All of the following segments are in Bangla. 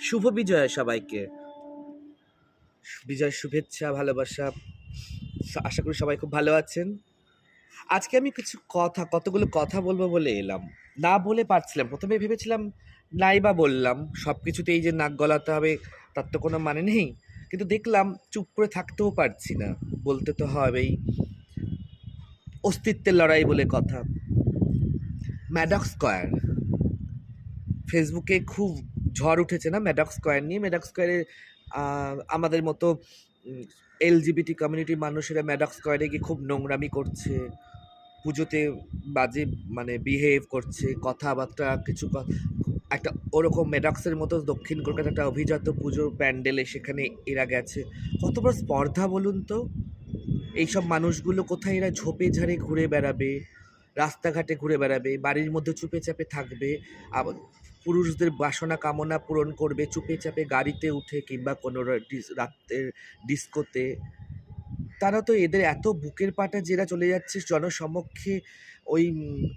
শুভ বিজয় সবাইকে। বিজয়ের শুভেচ্ছা, ভালোবাসা। আশা করি সবাই খুব ভালো আছেন। আজকে আমি কতগুলো কথা বলবো বলে এলাম। না বলে পারছিলাম, প্রথমে ভেবেছিলাম নাই বা বললাম, সব কিছুতেই যে নাক গলাতে হবে তার তো কোনো মানে নেই। কিন্তু দেখলাম চুপ করে থাকতেও পারছি না, বলতে তো হবেই। অস্তিত্বের লড়াই বলে কথা। ম্যাডক স্কোয়ার, ফেসবুকে খুব ঝড় উঠেছে না ম্যাডক স্কোয়ার নিয়ে। ম্যাডক স্কোয়ারে আমাদের মতো এলজিবিটি কমিউনিটির মানুষেরা ম্যাডক স্কোয়ারে গিয়ে খুব নোংরামি করছে, পুজোতে বাজে মানে বিহেভ করছে, কথাবার্তা একটা ওরকম মেডক্সের মতো দক্ষিণ কলকাতা একটা অভিজাত পুজোর প্যান্ডেলে সেখানে এরা গেছে। কত বড় স্পর্ধা বলুন তো। এইসব মানুষগুলো কোথায় এরা ঝোপে ঝাড়ে ঘুরে বেড়াবে, রাস্তাঘাটে ঘুরে বেড়াবে, বাড়ির মধ্যে চুপে চাপে থাকবে, আবার পুরুষদের বাসনা কামনা পূরণ করবে চুপে চাপে গাড়িতে উঠে কিংবা কোনো রাতের ডিস্কোতে। তারা তো এদের এত বুকের পাটা জেরা চলে যাচ্ছে জনসমক্ষে ওই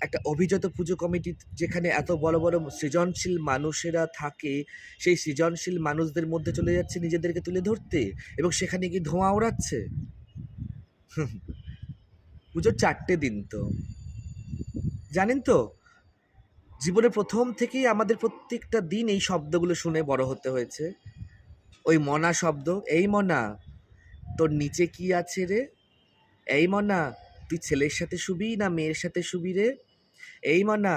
একটা অভিজাত পুজো কমিটি যেখানে এত বড় বড় সৃজনশীল মানুষেরা থাকে, সেই সৃজনশীল মানুষদের মধ্যে চলে যাচ্ছে নিজেদেরকে তুলে ধরতে এবং সেখানে গিয়ে ধোঁয়া ওড়াচ্ছে। পুজোর 4টে দিন তো জানেন তো, জীবনের প্রথম থেকেই আমাদের প্রত্যেকটা দিন এই শব্দগুলো শুনে বড় হতে হয়েছে। ওই মনা শব্দ, এই মনা তোর নিচে কি আছে রে, এই মনা তুই ছেলের সাথে শুবি না মেয়ের সাথে শুবি রে, এই মনা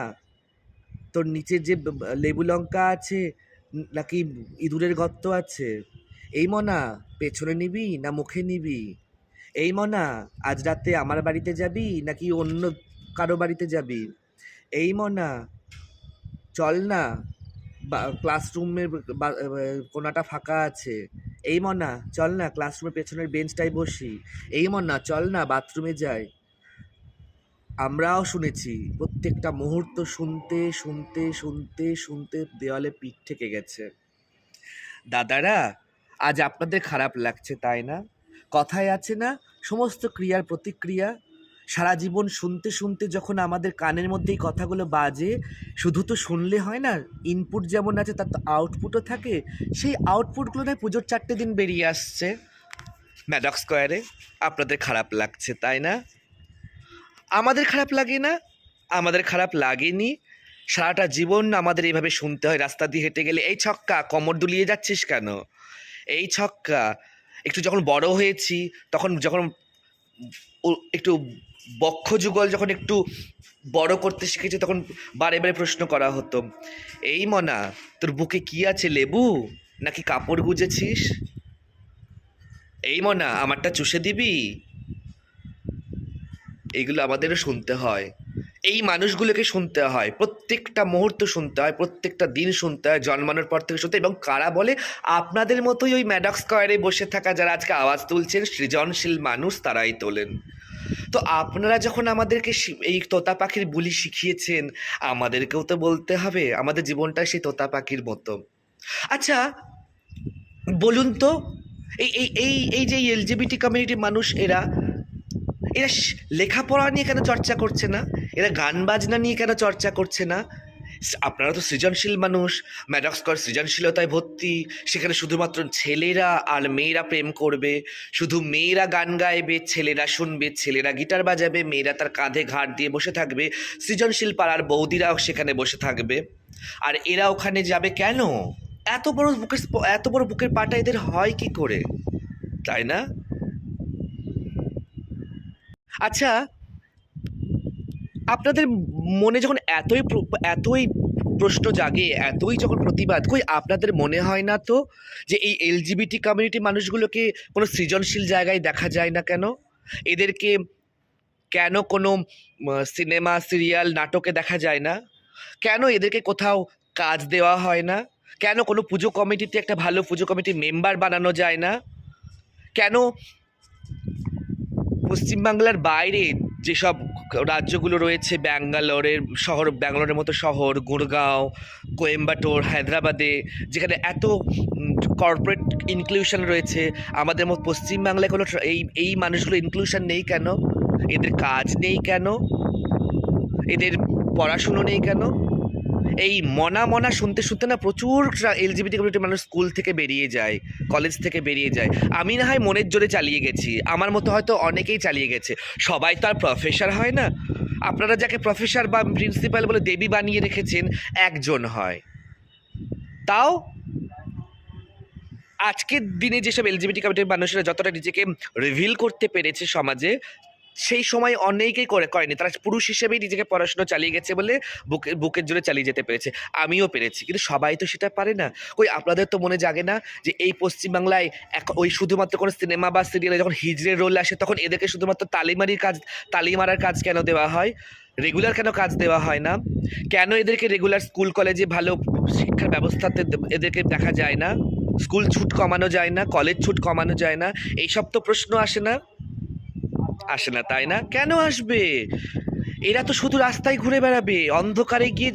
তোর নিচে যে লেবু লঙ্কা আছে নাকি ইঁদুরের গর্ত আছে, এই মনা পেছনে নিবি না মুখে নিবি, এই মনা আজ রাতে আমার বাড়িতে যাবি নাকি অন্য কারো বাড়িতে যাবি, এই মনা চল না ক্লাসরুমের কোনাটা ফাঁকা আছে, এই মনা চল না ক্লাসরুমের পেছনের বেঞ্চটায় বসি, এই মনা চল না বাথরুমে যাই। আমরাও শুনেছি, প্রত্যেকটা মুহূর্ত শুনতে শুনতে শুনতে শুনতে দেওয়ালে পিঠ ঠেকে গেছে। দাদারা, আজ আপনাদের খারাপ লাগছে তাই না? কথায় আছে না, সমস্ত ক্রিয়ার প্রতিক্রিয়া। সারা জীবন শুনতে শুনতে যখন আমাদের কানের মধ্যে এই কথাগুলো বাজে, শুধু তো শুনলে হয় না, ইনপুট যেমন আছে তার তো আউটপুটও থাকে। সেই আউটপুটগুলো না পুজোর 4টে দিন বেরিয়ে আসছে ম্যাডক স্কোয়ারে। আপনাদের খারাপ লাগছে তাই না? আমাদের খারাপ লাগে না? আমাদের খারাপ লাগেনি? সারাটা জীবন আমাদের এইভাবে শুনতে হয় রাস্তা দিয়ে হেঁটে গেলে, এই ছক্কা কোমর দুলিয়ে যাচ্ছিস কেন, এই ছক্কা। একটু যখন বড় হয়েছি তখন যখন একটু বক্ষ যুগল যখন একটু বড় করতে শিখেছি তখন বারে বারে প্রশ্ন করা হতো, এই মনা তোর বুকে কি আছে, লেবু নাকি কাপড় গুজেছিস, এই মনা আমারটা চুষে দিবি। এইগুলো আমাদেরও শুনতে হয়, এই মানুষগুলোকে শুনতে হয়, প্রত্যেকটা মুহূর্ত শুনতে হয়, প্রত্যেকটা দিন শুনতে হয়, জন্মানোর পর থেকে শুনতে। এবং কারা বলে? আপনাদের মতোই ওই ম্যাডক স্কোয়ারে বসে থাকা যারা আজকে আওয়াজ তুলছেন, সৃজনশীল মানুষ, তারাই তোলেন। তো আপনারা যখন আমাদেরকে এই তোতা পাখির বুলি শিখিয়েছেন, আমাদেরকেও তো বলতে হবে আমাদের জীবনটা সেই তোতা পাখির মতো। আচ্ছা বলুন তো, এই এই এই এই যে এলজিবিটি কমিউনিটির মানুষ, এরা এরা লেখাপড়া নিয়ে কেন চর্চা করছে না? এরা গান বাজনা নিয়ে কেন চর্চা করছে না? আপনারা তো সৃজনশীল মানুষ, ম্যাডক স্কোয়ার সৃজনশীলতায় ভর্তি, সেখানে শুধুমাত্র ছেলেরা আর মেয়েরা প্রেম করবে, শুধু মেয়েরা গান গাইবে, ছেলেরা শুনবে, ছেলেরা গিটার বাজাবে, মেয়েরা তার কাঁধে ঘাড় দিয়ে বসে থাকবে, সৃজনশীল পাড়ার বৌদিরাও সেখানে বসে থাকবে। আর এরা ওখানে যাবে কেন? এত বড় বুকের পাটা এদের হয় কি করে, তাই না? আচ্ছা, আপনাদের মনে যখন এতই প্রশ্ন জাগে, এতই যখন প্রতিবাদ, কই আপনাদের মনে হয় না তো যে এই এলজিবিটি কমিউনিটি মানুষগুলোকে কোনো সৃজনশীল জায়গায় দেখা যায় না কেন? এদেরকে কেন কোনো সিনেমা, সিরিয়াল, নাটকে দেখা যায় না? কেন এদেরকে কোথাও কাজ দেওয়া হয় না? কেন কোনো পুজো কমিটিতে একটা ভালো পুজো কমিটির মেম্বার বানানো যায় না? কেন পশ্চিমবাংলার বাইরে যেসব রাজ্যগুলো রয়েছে, ব্যাঙ্গালোরের মতো শহর, গুড়গাঁও, কোয়েম্বাটোর, হায়দ্রাবাদে, যেখানে এত কর্পোরেট ইনক্লুশন রয়েছে, আমাদের মতো পশ্চিমবাংলায় কোনো এই মানুষগুলো ইনক্লুশন নেই কেন? এদের কাজ নেই কেন? এদের পড়াশুনো নেই কেন? এই মনা মনা শুনতে শুনতে না প্রচুর এলজিবিটি কমিউনিটির মানুষ স্কুল থেকে বেরিয়ে যায়, কলেজ থেকে বেরিয়ে যায়। আমি না হয় মনের জোরে চালিয়ে গেছি, আমার মতো হয়তো অনেকেই চালিয়ে গেছে। সবাই তো আর প্রফেসর হয় না। আপনারা যাকে প্রফেসর বা প্রিন্সিপাল বলে দেবী বানিয়ে রেখেছেন একজন হয়। তাও আজকের দিনে যেসব এলজিবিটি কমিউনিটির মানুষেরা যতটা নিজেকে রিভিল করতে পেরেছে সমাজে, সেই সময় অনেকেই করেনি। তারা পুরুষ হিসেবেই নিজেকে পড়াশোনা চালিয়ে গেছে বলে বুকের জোরে চালিয়ে যেতে পেরেছে। আমিও পেরেছি, কিন্তু সবাই তো সেটা পারে না। আপনাদের তো মনে জাগে না যে এই পশ্চিমবাংলায় ওই শুধুমাত্র কোনো সিনেমা বা সিরিয়ালে যখন হিজড়ের রোল আসে তখন এদেরকে শুধুমাত্র তালি মারার কাজ কেন দেওয়া হয়? রেগুলার কেন কাজ দেওয়া হয় না? কেন এদেরকে রেগুলার স্কুল কলেজে ভালো শিক্ষার ব্যবস্থাতে এদেরকে দেখা যায় না? স্কুল ছুট কমানো যায় না, কলেজ ছুট কমানো যায় না? এইসব তো প্রশ্ন আসে না, তাই না? কেন আসবে? এরা তো শুধু রাস্তায় ঘুরে বেড়াবে, অন্ধকারে গিয়ে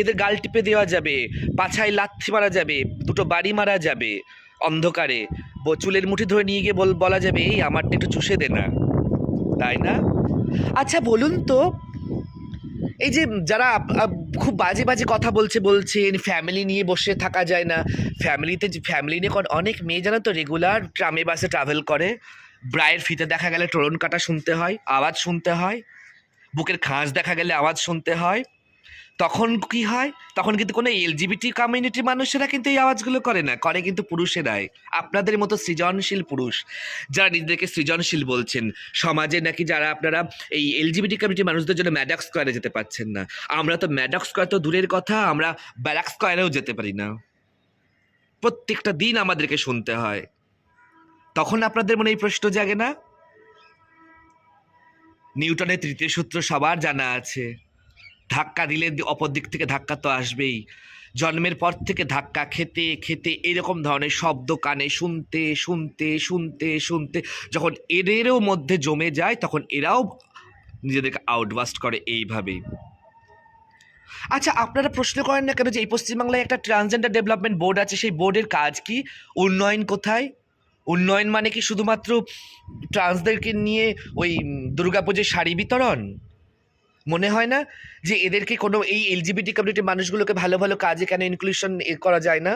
এদের গাল টিপে দেওয়া যাবে, পাছায় লাথি মারা যাবে, দুটো বাড়ি মারা যাবে অন্ধকারে, চুলের মুঠি ধরে নিয়ে গিয়ে বলা যাবে এই আমারটা একটু চুষে দে না, তাই না? আচ্ছা বলুন তো, এই যে যারা খুব বাজে বাজে কথা বলছেন ফ্যামিলি নিয়ে বসে থাকা যায় না, ফ্যামিলি নিয়ে অনেক মেয়ে জানো তো রেগুলার ট্রামে বাসে ট্রাভেল করে, ব্রায়ের ফিতে দেখা গেলে টোরন কাটা শুনতে হয়, আওয়াজ শুনতে হয়, বুকের খাঁজ দেখা গেলে আওয়াজ শুনতে হয়। তখন কি হয়? তখন কিন্তু কোনো এলজিবিটি কমিউনিটির মানুষেরা কিন্তু এই আওয়াজগুলো করে না, করে কিন্তু পুরুষেরাই, আপনাদের মতো সৃজনশীল পুরুষ যারা নিজেদেরকে সৃজনশীল বলছেন। সমাজে নাকি যারা আপনারা এই এলজিবিটি কমিউনিটির মানুষদের জন্য ম্যাডক স্কোয়ারে যেতে পারছেন না। আমরা তো ম্যাডক স্কোয়ার তো দূরের কথা, আমরা ব্যারাক স্কোয়ারেও যেতে পারি না। প্রত্যেকটা দিন আমাদেরকে শুনতে হয়। তখন আপনাদের মনে এই প্রশ্ন জাগে না? নিউটনের তৃতীয় সূত্র সবার জানা আছে, ধাক্কা দিলে অপর দিক থেকে ধাক্কা তো আসবেই। জন্মের পর থেকে ধাক্কা খেতে খেতে এরকম ধরনের শব্দ কানে শুনতে শুনতে শুনতে শুনতে যখন এদেরও মধ্যে জমে যায় তখন এরাও নিজেদেরকে আউটবাস্ট করে এইভাবেই। আচ্ছা আপনারা প্রশ্ন করেন না কেন যে এই পশ্চিমবাংলায় একটা ট্রান্সজেন্ডার ডেভেলপমেন্ট বোর্ড আছে, সেই বোর্ডের কাজ কি? উন্নয়ন কোথায়? উন্নয়ন মানে কি শুধুমাত্র ট্রান্সদেরকে নিয়ে ওই দুর্গাপুজোর শাড়ি বিতরণ? মনে হয় না যে এদেরকে কোনো এই এলজিবিটি কমিউনিটির মানুষগুলোকে ভালো ভালো কাজে কেন ইনক্লুশন করা যায় না?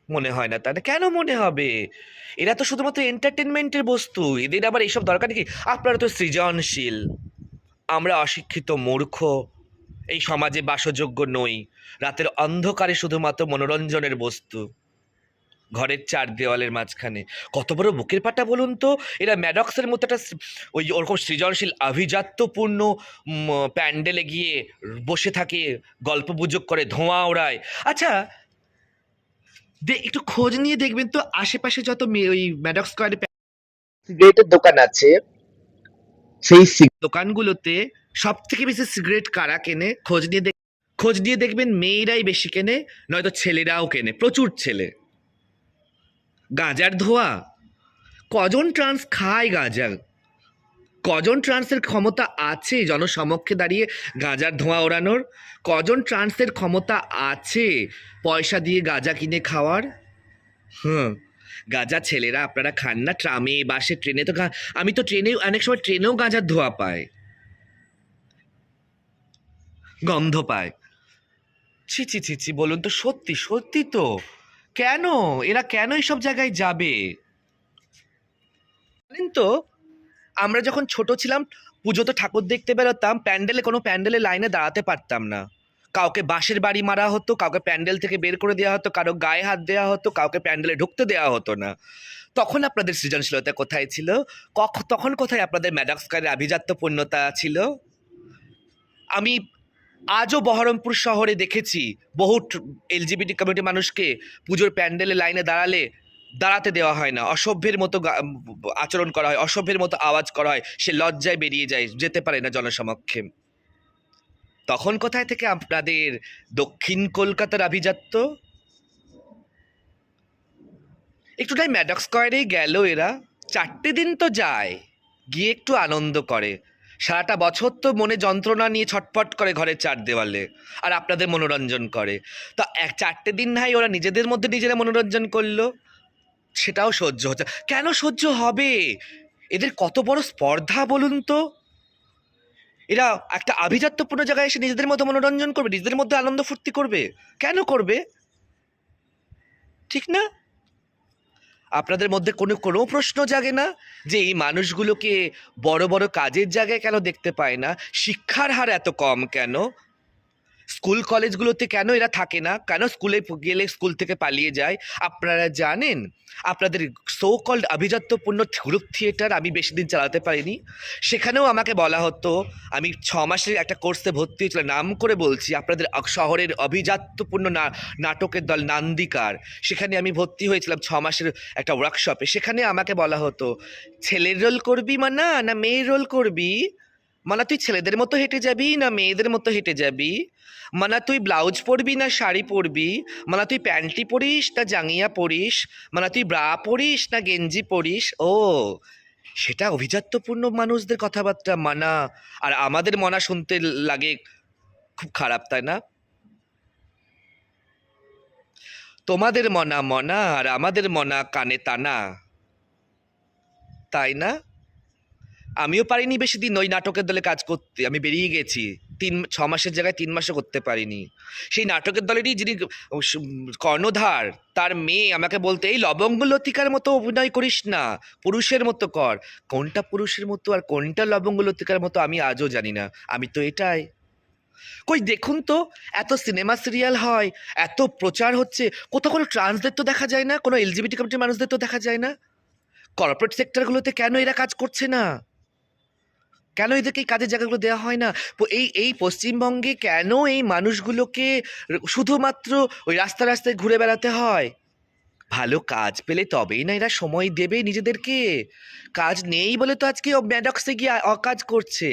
মনে হয় না, তাই না? কেন মনে হবে? এরা তো শুধুমাত্র এন্টারটেনমেন্টের বস্তু, এদের আবার এইসব দরকার কি? আপনারা তো সৃজনশীল, আমরা অশিক্ষিত মূর্খ, এই সমাজে বাসযোগ্য নই, রাতের অন্ধকারে শুধুমাত্র মনোরঞ্জনের বস্তু, ঘরের চার দেওয়ালের মাঝখানে। কত বড় বুকের পাটা বলুন তো! এরা ম্যাডক্সের মতো একটা ওই ওরকম সৃজনশীল আভিজাত্যপূর্ণ প্যান্ডেলে গিয়ে বসে থাকে, গল্প গুজব করে, ধোঁয়া ওড়ায়। আচ্ছা একটু খোঁজ নিয়ে দেখবেন তো আশেপাশে যত ওই ম্যাডক্স স্কোয়ারে সিগারেটের দোকান আছে, সেই দোকানগুলোতে সব থেকে বেশি সিগারেট কারা কেনে? খোঁজ নিয়ে দেখবেন মেয়েরাই বেশি কেনে, নয়তো ছেলেরাও কেনে, প্রচুর ছেলে। গাঁজার ধোয়া, কজন ট্রান্স খায় গাঁজা? কজন ট্রান্সের ক্ষমতা আছে জনসমক্ষে দাঁড়িয়ে গাঁজার ধোঁয়া ওড়ানোর? কজন ট্রান্সের ক্ষমতা আছে পয়সা দিয়ে গাঁজা কিনে খাওয়ার? গাঁজা ছেলেরা আপনারা খান না? ট্রামে বাসে ট্রেনে তো আমি তো ট্রেনে অনেক সময় ট্রেনেও গাঁজার ধোঁয়া পাই, গন্ধ পায়। ছি ছি ছি ছি, বলুন তো, সত্যি সত্যি তো, কেন এরা কেন এইসব জায়গায় যাবে? জানেন তো, আমরা যখন ছোট ছিলাম পুজোতে ঠাকুর দেখতে বেরোতাম, কোনো প্যান্ডেলে লাইনে দাঁড়াতে পারতাম না। কাউকে বাঁশের বাড়ি মারা হতো, কাউকে প্যান্ডেল থেকে বের করে দেওয়া হতো, কারো গায়ে হাত দেওয়া হতো, কাউকে প্যান্ডেলে ঢুকতে দেওয়া হতো না। তখন আপনাদের সৃজনশীলতা কোথায় ছিল? তখন কোথায় আপনাদের ম্যাডক স্কয়ারের আভিজাত্যপূর্ণতা ছিল? আমি আজও বহরমপুর শহরে দেখেছি বহু এলজিবিটি কমিউনিটি মানুষকে পুজোর প্যান্ডেলে লাইনে দাঁড়াতে দেওয়া হয় না, অসভ্যের মতো আচরণ করা হয়, অসভ্যের মতো আওয়াজ করা হয়, সে লজ্জায় বেরিয়ে যায়, যেতে পারে না জনসমক্ষে। তখন কোথায় থেকে আপনাদের দক্ষিণ কলকাতার আভিজাত্য? একটুটাই ম্যাডক স্কয়ারেই গেল এরা, 4টে দিন তো যায়, গিয়ে একটু আনন্দ করে, সারাটা বছর তো মনে যন্ত্রণা নিয়ে ছটফট করে ঘরের চার দেওয়ালে, আর আপনাদের মনোরঞ্জন করে। তো 4টে দিন নাই ওরা নিজেদের মধ্যে নিজেরা মনোরঞ্জন করলো, সেটাও সহ্য হচ্ছে। কেন সহ্য হবে? এদের কত বড় স্পর্ধা বলুন তো! এরা একটা আভিজাত্যপূর্ণ জায়গায় এসে নিজেদের মতো মনোরঞ্জন করবে, নিজেদের মধ্যে আনন্দ ফুর্তি করবে। কেন করবে? ঠিক না? আপনাদের মধ্যে কোনো কোনো প্রশ্ন জাগে না যে এই মানুষগুলোকে বড় বড় কাজের জায়গায় কেন দেখতে পায় না? শিক্ষার হার এত কম কেন? স্কুল কলেজগুলোতে কেন এরা থাকে না? কেন স্কুলে গেলে স্কুল থেকে পালিয়ে যায়? আপনারা জানেন? আপনাদের সো কল্ড আভিজাত্যপূর্ণ গ্রুপ থিয়েটার আমি বেশি দিন চালাতে পারিনি। সেখানেও আমাকে বলা হতো, আমি 6 মাসের একটা কোর্সে ভর্তি হয়েছিলাম, নাম করে বলছি, আপনাদের শহরের অভিজাত্যপূর্ণ নাটকের দল নান্দিকার, সেখানে আমি ভর্তি হয়েছিলাম 6 মাসের একটা ওয়ার্কশপে। সেখানে আমাকে বলা হতো, ছেলের রোল করবি মানা, না মেয়ের রোল করবি? মানা তুই ছেলেদের মতো হেঁটে যাবি না মেয়েদের মতো হেঁটে যাবি? মানা তুই ব্লাউজ পরবি না শাড়ি পরবি? মানা তুই প্যান্টি পরিস না জাঙ্গিয়া পরিস? মানা তুই ব্রা পরিস না গেঞ্জি পরিস? ও, সেটা অভিজাত্যপূর্ণ মানুষদের কথাবার্তা মানা। আর আমাদের মনা শুনতে লাগে খুব খারাপ, তাই না? তোমাদের মনা মনা আর আমাদের মনা কানে টানা, তাই না? আমিও পারিনি বেশি দিন ওই নাটকের দলে কাজ করতে, আমি বেরিয়ে গেছি। 6 মাসের জায়গায় 3 মাসও করতে পারিনি। সেই নাটকের দলেরই যিনি কর্ণধার, তার মেয়ে আমাকে বলতে, এই লবঙ্গ লতিকার মতো অভিনয় করিস না, পুরুষের মতো কর। কোনটা পুরুষের মতো আর কোনটা লবঙ্গ লতিকার মতো আমি আজও জানি না। আমি তো এটাই। কই দেখুন তো, এত সিনেমা সিরিয়াল হয়, এত প্রচার হচ্ছে, কোথাও কোনো ট্রান্সদের তো দেখা যায় না, কোনো এলজিবিটি কমিটির মানুষদের তো দেখা যায় না। কর্পোরেট সেক্টরগুলোতে কেন এরা কাজ করছে না? কেন এদেরকে এই কাজের জায়গাগুলো দেওয়া হয় না? এই এই পশ্চিমবঙ্গে কেন এই মানুষগুলোকে শুধুমাত্র ওই রাস্তায় রাস্তায় ঘুরে বেড়াতে হয়? ভালো কাজ পেলে তবেই না এরা সময় দেবে নিজেদেরকে। কাজ নেই বলে তো আজকে ম্যাডক্সে গিয়ে অকাজ করছে।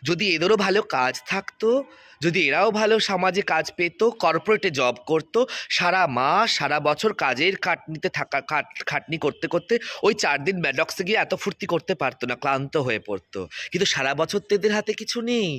যদি এদেরও ভালো কাজ থাকতো, যদি এরাও ভালো সমাজে কাজ পেতো, কর্পোরেটে জব করতো, সারা মাস সারা বছর কাজের খাটনিতে থাকা খাটনি করতে করতে ওই 4 দিন ম্যাডক্সে গিয়ে এত ফুর্তি করতে পারতো না, ক্লান্ত হয়ে পড়তো। কিন্তু সারা বছর তো এদের হাতে কিছু নেই।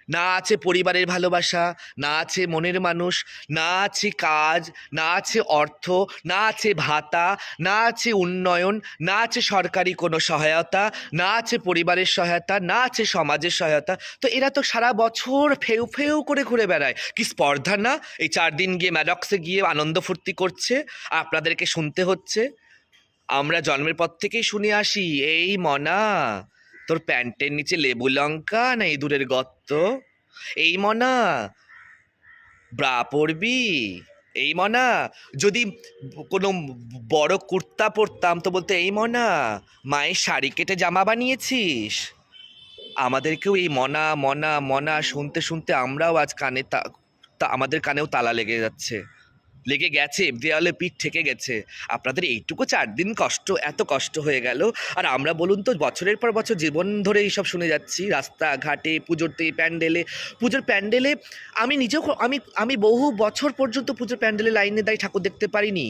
না আছে পরিবারের ভালোবাসা, না আছে মনের মানুষ, না আছে কাজ, না আছে অর্থ, না আছে ভাতা, না আছে উন্নয়ন, না আছে সরকারি কোনো সহায়তা, না আছে পরিবারের সহায়তা, না আছে সমাজের সহায়তা। তো এরা তো সারা বছর ফেউ ফেউ করে ঘুরে বেড়ায়। কি স্পর্ধা না? এই 4 দিন গিয়ে ম্যাডক্সে গিয়ে আনন্দ ফুর্তি করছে, আপনাদেরকে শুনতে হচ্ছে। আমরা জন্মের পর থেকেই শুনে আসি, এই মনা, তোর প্যান্টের নিচে লেবু লঙ্কা না ইঁদুরের গর্ত? এই মনা, ব্রা পরবি? এই মনা, যদি কোনো বড় কুর্তা পরতাম তো বলতে, এই মনা, মায়ের শাড়ি কেটে জামা বানিয়েছিস? আমাদেরকেও এই মনা মনা মনা শুনতে শুনতে আমরাও আজ কানে আমাদের কানেও তালা লেগে যাচ্ছে, লেগে গেছে, দেওয়ালে পিঠ ঠেকে গেছে। আপনাদের এইটুকু 4 দিন কষ্ট, এত কষ্ট হয়ে গেল, আর আমরা বলুন তো বছরের পর বছর জীবন ধরে এইসব শুনে যাচ্ছি, রাস্তাঘাটে, পুজোতে, প্যান্ডেলে। পুজোর প্যান্ডেলে আমি নিজেও আমি বহু বছর পর্যন্ত পুজোর প্যান্ডেলে লাইনে দাঁড়িয়ে ঠাকুর দেখতে পারিনি।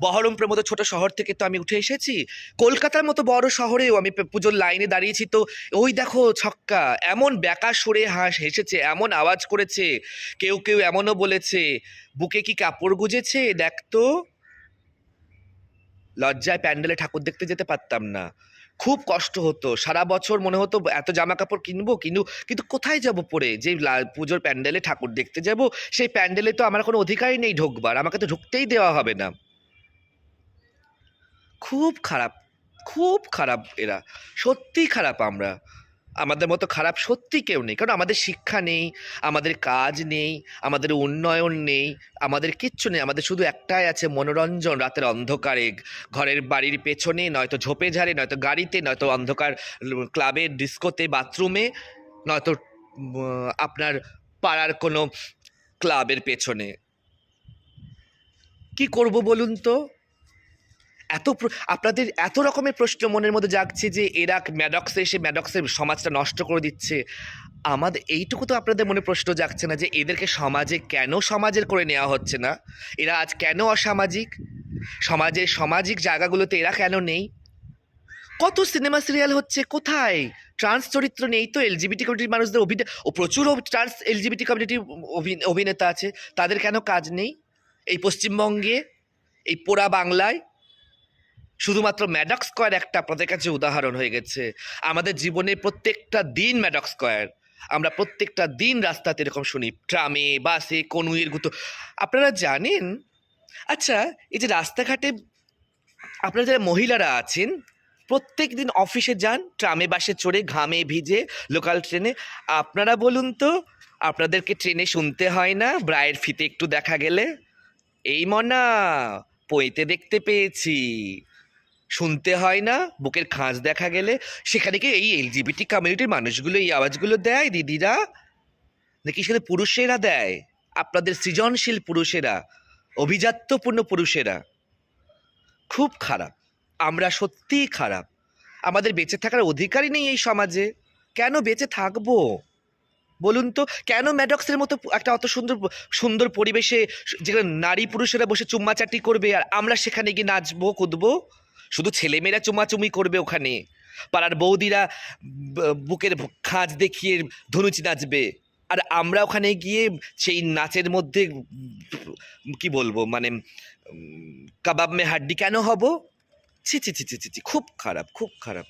বহরমপুরের মতো ছোট শহর থেকে তো আমি উঠে এসেছি, কলকাতার মতো বড় শহরেও আমি পুজোর লাইনে দাঁড়িয়েছি, তো ওই দেখো ছক্কা এমন ব্যাকা সুরে হেসেছে, এমন আওয়াজ করেছে, কেউ কেউ এমনও বলেছে, বুকে কি কাপড় গুজেছে দেখ তো। লজ্জায় প্যান্ডেলে ঠাকুর দেখতে যেতে পারতাম না, খুব কষ্ট হতো। সারা বছর মনে হতো এত জামা কাপড় কিনবো কিন্তু কোথায় যাব পরে যে পুজোর প্যান্ডেলে ঠাকুর দেখতে যাব? সেই প্যান্ডেলে তো আমার কোনো অধিকারই নেই ঢুকবার, আমাকে তো ঢুকতেই দেওয়া হবে না। খুব খারাপ, খুব খারাপ এরা, সত্যিই খারাপ। আমাদের মতো খারাপ সত্যি কেউ নেই, কারণ আমাদের শিক্ষা নেই, আমাদের কাজ নেই, আমাদের উন্নয়ন নেই, আমাদের কিচ্ছু নেই। আমাদের শুধু একটাই আছে, মনোরঞ্জন। রাতের অন্ধকারে ঘরের বাড়ির পেছনে, নয়তো ঝোপে ঝাড়ে, নয়তো গাড়িতে, নয়তো অন্ধকার ক্লাবের ডিস্কোতে, বাথরুমে, নয়তো আপনার পাড়ার কোনো ক্লাবের পেছনে। কি করব বলুন তো? আপনাদের এত রকমের প্রশ্ন মনের মধ্যে জাগছে যে এরা ম্যাডক্সে এসে ম্যাডক্সের সমাজটা নষ্ট করে দিচ্ছে। আমাদের এইটুকু তো আপনাদের মনে প্রশ্ন জাগছে না যে এদেরকে সমাজে কেন সমাজের করে নেওয়া হচ্ছে না? এরা আজ কেন অসামাজিক? সমাজের সামাজিক জায়গাগুলোতে এরা কেন নেই? কত সিনেমা সিরিয়াল হচ্ছে, কোথায় ট্রান্স চরিত্র নেই তো? এলজিবিটি কমিউনিটির মানুষদের প্রচুর ট্রান্স এলজিবিটি কমিউনিটির অভিনেতা আছে, তাদের কেন কাজ নেই এই পশ্চিমবঙ্গে, এই পোড়া বাংলায়? শুধুমাত্র ম্যাডক্স স্কোয়ার একটা আপনাদের কাছে উদাহরণ হয়ে গেছে। আমাদের জীবনে প্রত্যেকটা দিন ম্যাডক্স স্কোয়ার। আমরা প্রত্যেকটা দিন রাস্তাতে এরকম শুনি, ট্রামে, বাসে, কনুইয়ের গুঁতো। আপনারা জানেন, আচ্ছা, এই যে রাস্তাঘাটে আপনারা যারা মহিলারা আছেন, প্রত্যেক দিন অফিসে যান ট্রামে বাসে চড়ে, ঘামে ভিজে, লোকাল ট্রেনে, আপনারা বলুন তো, আপনাদেরকে ট্রেনে শুনতে হয় না ব্রায়ের ফিতে একটু দেখা গেলে, এই মনা পইতে দেখতে পেয়েছি, শুনতে হয় না বুকের খাঁজ দেখা গেলে? সেখানে কি এই এলজিবিটি কমিউনিটির মানুষগুলো এই আওয়াজগুলো দেয় দিদিরা, নাকি সেখানে পুরুষেরা দেয়? আপনাদের সৃজনশীল পুরুষেরা, অভিজাত্যপূর্ণ পুরুষেরা। খুব খারাপ, আমরা সত্যিই খারাপ। আমাদের বেঁচে থাকার অধিকারই নেই এই সমাজে। কেন বেঁচে থাকবো বলুন তো? কেন ম্যাডক্সের মতো একটা অত সুন্দর সুন্দর পরিবেশে, যেখানে নারী পুরুষেরা বসে চুম্মাচাটি করবে, আর আমরা সেখানে গিয়ে নাচবো কুদবো? শুধু ছেলেমেয়েরা চুমাচুমি করবে ওখানে, পাড়ার বৌদিরা বুকের খাঁজ দেখিয়ে ধনুচি নাচবে, আর আমরা ওখানে গিয়ে সেই নাচের মধ্যে কি বলবো, মানে কাবাব মে হাড্ডি কেন হব? ছি ছি ছি ছি ছি ছি, খুব খারাপ, খুব খারাপ।